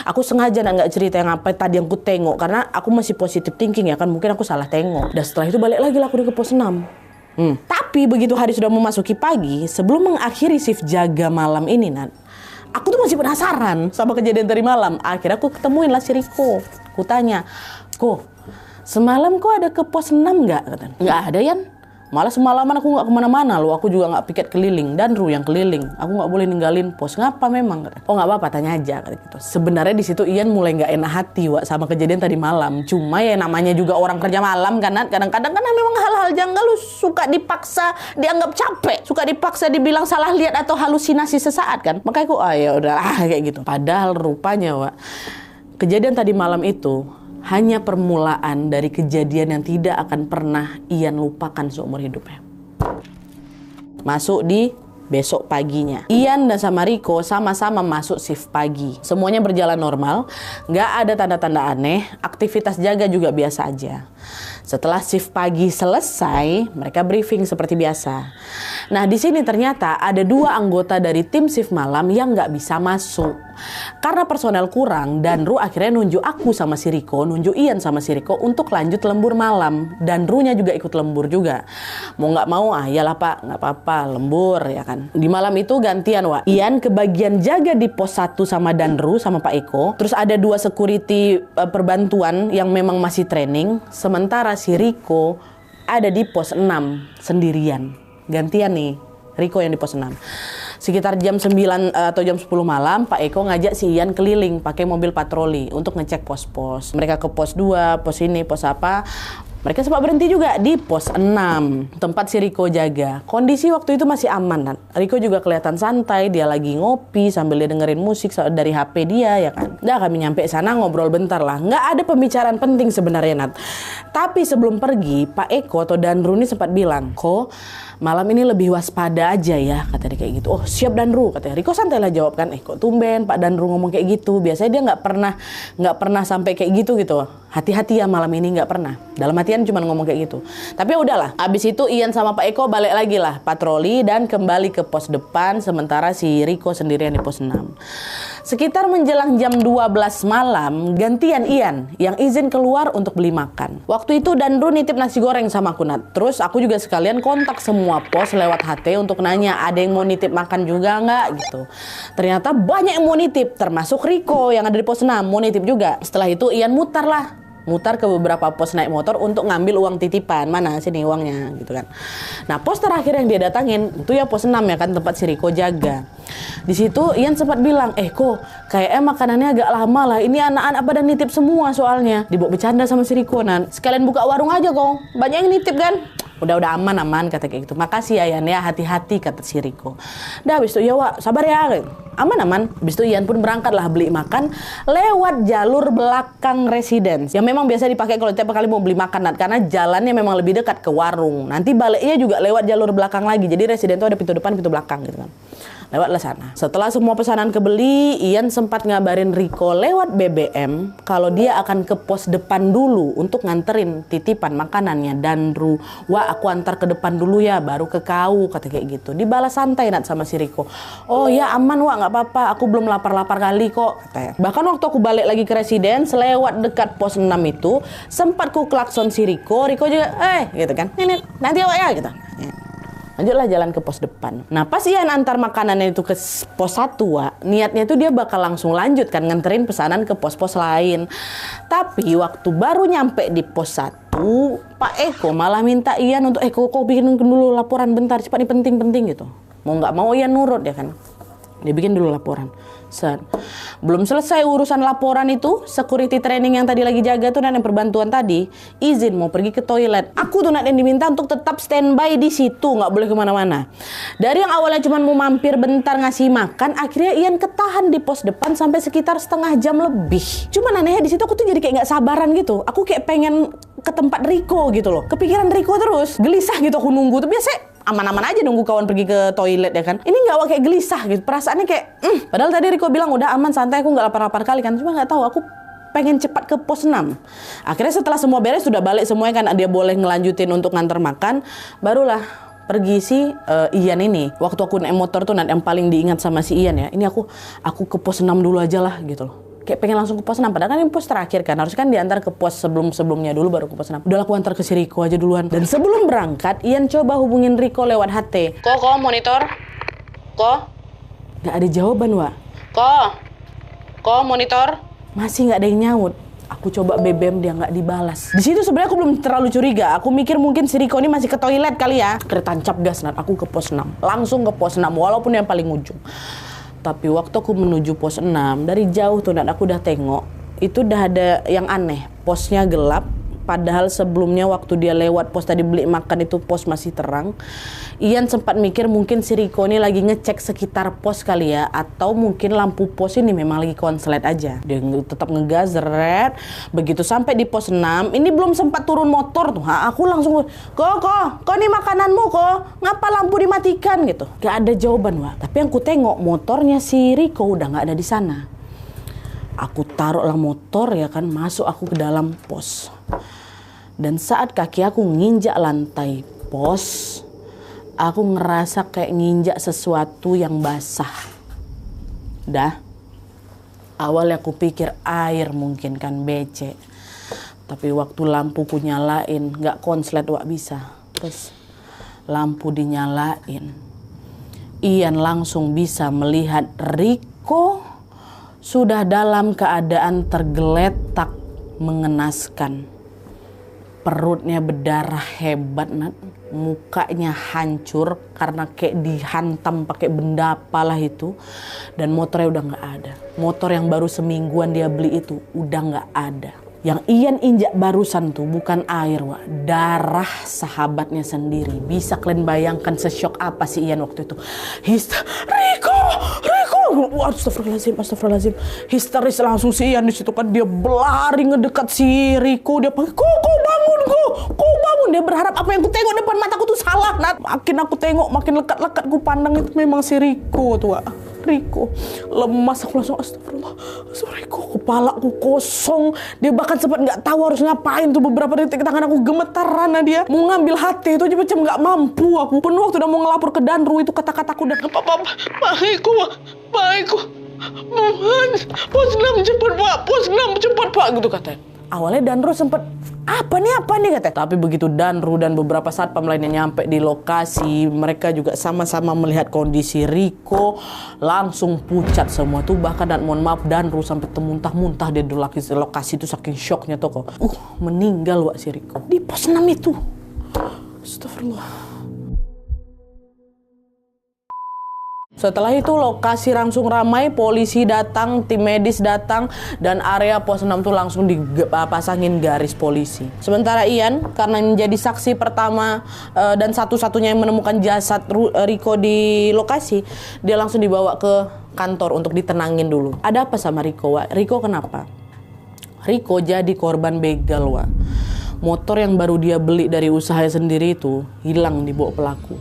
Aku sengaja nggak cerita yang apa tadi yang ku tengok, karena aku masih positive thinking ya kan, mungkin aku salah tengok. Dan setelah itu balik lagi lah aku ke pos 6. Tapi begitu hari sudah memasuki pagi, sebelum mengakhiri shift jaga malam ini, Nat, aku tuh masih penasaran sama kejadian tadi malam. Akhirnya aku ketemuin lah si Riko. Ku tanya, "Ko, semalam kok ada ke pos 6 nggak?" Katanya. "Nggak ada, Yan. Malah semalaman aku nggak kemana-mana loh. Aku juga nggak piket keliling. Dan Ru yang keliling. Aku nggak boleh ninggalin pos." "Ngapa memang?" Katanya. "Oh nggak apa-apa, tanya aja." Kata gitu. Sebenarnya di situ Ian mulai nggak enak hati sama kejadian tadi malam. Cuma ya namanya juga orang kerja malam kan. Kadang-kadang kan memang hal-hal janggal lu suka dipaksa dianggap capek. Suka dipaksa dibilang salah lihat atau halusinasi sesaat kan. Makanya aku ya udahlah kayak gitu. Padahal rupanya kejadian tadi malam itu hanya permulaan dari kejadian yang tidak akan pernah Ian lupakan seumur hidupnya. Masuk di besok paginya, Ian dan sama Riko sama-sama masuk shift pagi. Semuanya berjalan normal, nggak ada tanda-tanda aneh, aktivitas jaga juga biasa aja. Setelah shift pagi selesai, mereka briefing seperti biasa. Nah, di sini ternyata ada 2 anggota dari tim shift malam yang nggak bisa masuk. Karena personel kurang, dan Ru akhirnya nunjuk aku sama si Riko, nunjuk Ian sama si Riko untuk lanjut lembur malam. Dan Runya juga ikut lembur juga. Mau nggak mau, yalah Pak, nggak apa-apa, lembur ya kan. Di malam itu gantian Ian ke bagian jaga di pos 1 sama dan Ru sama Pak Eko. Terus ada 2 security perbantuan yang memang masih training. Sementara si Riko ada di pos 6 sendirian. Gantian nih, Riko yang di pos 6. Sekitar jam 9 atau jam 10 malam, Pak Eko ngajak si Ian keliling pakai mobil patroli untuk ngecek pos-pos. Mereka ke pos 2, pos ini, pos apa. Mereka sempat berhenti juga di pos 6, tempat si Riko jaga. Kondisi waktu itu masih aman, Nat. Riko juga kelihatan santai, dia lagi ngopi sambil dia dengerin musik dari HP dia, ya kan. Dah kami nyampe sana ngobrol bentar lah. Nggak ada pembicaraan penting sebenarnya, Nat. Tapi sebelum pergi, Pak Eko atau Danru ini sempat bilang, "Kok malam ini lebih waspada aja ya," kata dia kayak gitu. "Oh siap Danru," katanya. Riko santai lah jawab kan. Kok tumben Pak Danru ngomong kayak gitu. Biasanya dia nggak pernah sampai kayak gitu. Hati-hati ya malam ini, nggak pernah. Dalam hatian cuma ngomong kayak gitu. Tapi ya udahlah. Abis itu Ian sama Pak Eko balik lagi lah patroli dan kembali ke pos depan. Sementara si Riko sendirian di pos 6. Sekitar menjelang jam 12 malam, gantian Ian yang izin keluar untuk beli makan. Waktu itu Danru nitip nasi goreng sama aku, Nat. Terus aku juga sekalian kontak semua pos lewat HT untuk nanya ada yang mau nitip makan juga nggak gitu. Ternyata banyak yang mau nitip, termasuk Riko yang ada di pos 6 mau nitip juga. Setelah itu Ian mutar ke beberapa pos naik motor untuk ngambil uang titipan. Mana sini uangnya gitu kan. Nah, pos terakhir yang dia datangin itu ya pos 6 ya kan, tempat si Riko jaga. Di situ Ian sempat bilang, "Kok kayaknya makanannya agak lama lah. Ini anak-anak pada nitip semua soalnya." Dibawa bercanda sama si Riko, "Nan, sekalian buka warung aja kok. Banyak yang nitip kan." Udah aman kata kayak gitu. "Makasih ya Ian ya, hati-hati," kata si Riko. Dah habis itu ya sabar ya. Aman. Habis itu Ian pun berangkat lah beli makan lewat jalur belakang residence. Yang memang biasa dipakai kalau tiap kali mau beli makan, Nat, karena jalannya memang lebih dekat ke warung. Nanti baliknya juga lewat jalur belakang lagi. Jadi residence itu ada pintu depan, pintu belakang gitu kan. Lewatlah sana. Setelah semua pesanan kebeli, Ian sempat ngabarin Riko lewat BBM kalau dia akan ke pos depan dulu untuk nganterin titipan makanannya. Dan aku antar ke depan dulu ya, baru ke kau, kata kayak gitu. Dibalas santai, Nat, sama si Riko. "Oh ya aman nggak apa-apa, aku belum lapar-lapar kali kok," katanya. Bahkan waktu aku balik lagi ke residence lewat dekat pos 6 itu, sempat ku klakson si Riko juga, gitu kan. "Nih, nanti ya," gitu. Lanjutlah jalan ke pos depan. Nah, pas Ian antar makanannya itu ke pos 1, niatnya tuh dia bakal langsung lanjut kan nganterin pesanan ke pos-pos lain. Tapi waktu baru nyampe di pos 1, Pak Eko malah minta Ian untuk kok bikin dulu laporan bentar, cepat nih penting gitu. Mau nggak mau Ian nurut ya kan. Dia bikin dulu laporan. Belum selesai urusan laporan itu, security training yang tadi lagi jaga tuh, Nat, yang perbantuan tadi, izin mau pergi ke toilet. Aku tuh, Nat, yang diminta untuk tetap standby di situ, nggak boleh kemana-mana. Dari yang awalnya cuma mau mampir bentar ngasih makan, akhirnya Ian ketahan di pos depan sampai sekitar setengah jam lebih. Cuman anehnya di situ aku tuh jadi kayak nggak sabaran gitu. Aku kayak pengen ke tempat Riko gitu loh. Kepikiran Riko terus, gelisah gitu aku nunggu. Tuh biasa aman-aman aja nunggu kawan pergi ke toilet ya kan. Ini nggak kayak gelisah gitu. Perasaannya kayak, padahal tadi Riko bilang udah aman, santai, aku nggak lapar-lapar kali kan. Cuma nggak tahu, aku pengen cepat ke pos 6. Akhirnya setelah semua beres, sudah balik semuanya kan, dia boleh ngelanjutin untuk nganter makan. Barulah pergi si Ian ini. Waktu aku naik motor tuh, yang paling diingat sama si Ian ya, ini aku ke pos 6 dulu aja lah gitu loh. kayak pengen langsung ke pos 6. Padahal kan ini pos terakhir kan. Harus kan diantar ke pos sebelumnya dulu baru ke pos 6. Udahlah aku antar ke si Riko aja duluan. Dan sebelum berangkat, Ian coba hubungin Riko lewat HT. Ko monitor? Ko? Gak ada jawaban, Wak. Ko monitor? Masih gak ada yang nyaut. Aku coba BBM, dia nggak dibalas. Di situ sebenarnya aku belum terlalu curiga. Aku mikir mungkin si Riko ini masih ke toilet kali ya. Tancap gas, Nat. Aku ke pos 6. Langsung ke pos 6, walaupun yang paling ujung. Tapi waktu aku menuju pos 6, dari jauh tuh, Nat, aku udah tengok. Itu udah ada yang aneh. Posnya gelap. Padahal sebelumnya waktu dia lewat pos tadi beli makan itu pos masih terang. Ian sempat mikir mungkin si Riko ini lagi ngecek sekitar pos kali ya. Atau mungkin lampu pos ini memang lagi konslet aja. Dia tetap ngegas, red. Begitu sampai di pos 6, ini belum sempat turun motor tuh. Aku langsung, Ko ini makananmu kok. Ngapa lampu dimatikan gitu. Gak ada jawaban, Wak. Tapi yang ku tengok motornya si Riko udah gak ada di sana. Aku taruhlah motor ya kan, masuk aku ke dalam pos. Dan saat kaki aku nginjak lantai pos, aku ngerasa kayak nginjak sesuatu yang basah. Awalnya aku pikir air mungkin kan, becek. Tapi waktu lampu ku nyalain, gak konslet Wak bisa. Terus lampu dinyalain, Ian langsung bisa melihat Riko sudah dalam keadaan tergeletak mengenaskan. Perutnya berdarah hebat, Nat. Mukanya hancur karena kayak dihantam pakai benda apalah itu. Dan motornya udah gak ada. Motor yang baru semingguan dia beli itu udah gak ada. Yang Ian injak barusan tuh bukan air, Wak. Darah sahabatnya sendiri. Bisa kalian bayangkan sesyok apa sih Ian waktu itu? Riko! Astagfirullahaladzim. Histeris langsung si Ian di situ kan. Dia berlari ngedekat si Riko. Dia panggil, Ko bangun. Dia berharap apa yang ku tengok depan mataku tuh salah, Nat. Makin aku tengok, makin lekat-lekat ku pandang itu memang si Riko tuh, Wak. Riko lemas, aku langsung astagfirullah. Riko, kepalaku kosong. Dia bahkan sempat nggak tahu harus ngapain tuh. Beberapa detik tangan aku gemetaran. Dia mau ngambil HT itu aja macam nggak mampu. Aku penuh waktu udah mau ngelapor ke Danru, itu kata-kataku udah baikku mohon pos 6 cepat Pak gitu katanya. Awalnya Danru sempat apa nih katanya. Tapi begitu Danru dan beberapa satpam lainnya nyampe di lokasi, mereka juga sama-sama melihat kondisi Riko, langsung pucat semua tuh. Bahkan dan mohon maaf, Danru sampai muntah-muntah dia di lokasi itu saking syoknya tuh kok. Meninggal Wak si Riko di pos 6 itu. Astagfirullah. Setelah itu lokasi langsung ramai, polisi datang, tim medis datang, dan area pos 6 tuh langsung dipasangin garis polisi. Sementara Ian, karena menjadi saksi pertama dan satu-satunya yang menemukan jasad Riko di lokasi, dia langsung dibawa ke kantor untuk ditenangin dulu. Ada apa sama Riko, Wak? Riko kenapa? Riko jadi korban begal, Wak. Motor yang baru dia beli dari usahanya sendiri itu hilang dibawa pelaku.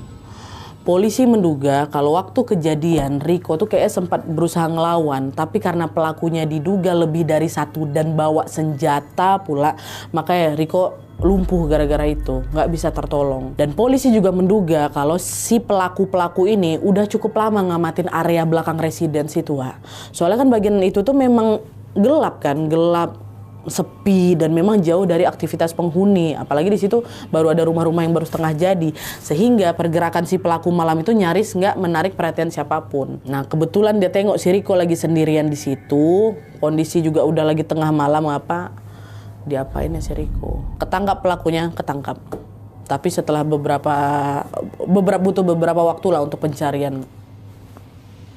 Polisi menduga kalau waktu kejadian Riko tuh kayaknya sempat berusaha ngelawan, tapi karena pelakunya diduga lebih dari satu dan bawa senjata pula, makanya Riko lumpuh gara-gara itu, nggak bisa tertolong. Dan polisi juga menduga kalau si pelaku ini udah cukup lama ngamatin area belakang residence itu, Wak. Soalnya kan bagian itu tuh memang gelap, sepi dan memang jauh dari aktivitas penghuni. Apalagi di situ baru ada rumah-rumah yang baru setengah jadi, sehingga pergerakan si pelaku malam itu nyaris nggak menarik perhatian siapapun. Nah kebetulan dia tengok si Riko lagi sendirian di situ, kondisi juga udah lagi tengah malam, diapain ya si Riko? Ketangkap pelakunya, ketangkap. Tapi setelah butuh beberapa waktu lah untuk pencarian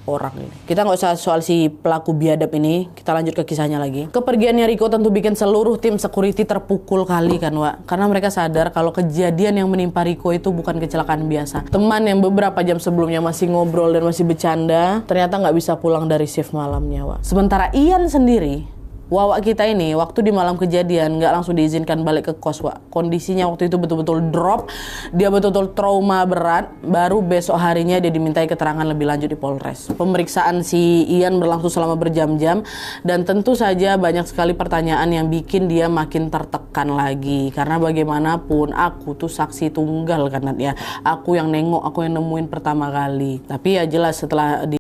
orang ini. Kita nggak usah soal si pelaku biadab ini, kita lanjut ke kisahnya lagi. Kepergiannya Riko tentu bikin seluruh tim security terpukul kali kan, Wak. Karena mereka sadar kalau kejadian yang menimpa Riko itu bukan kecelakaan biasa. Teman yang beberapa jam sebelumnya masih ngobrol dan masih bercanda, ternyata nggak bisa pulang dari shift malamnya, Wak. Sementara Ian sendiri, Wawak kita ini waktu di malam kejadian nggak langsung diizinkan balik ke kos, Wak. Kondisinya waktu itu betul-betul drop, dia betul-betul trauma berat. Baru besok harinya dia dimintai keterangan lebih lanjut di Polres. Pemeriksaan si Ian berlangsung selama berjam-jam, dan tentu saja banyak sekali pertanyaan yang bikin dia makin tertekan lagi. Karena bagaimanapun aku tuh saksi tunggal kan ya, aku yang nengok, aku yang nemuin pertama kali. Tapi ya jelas setelah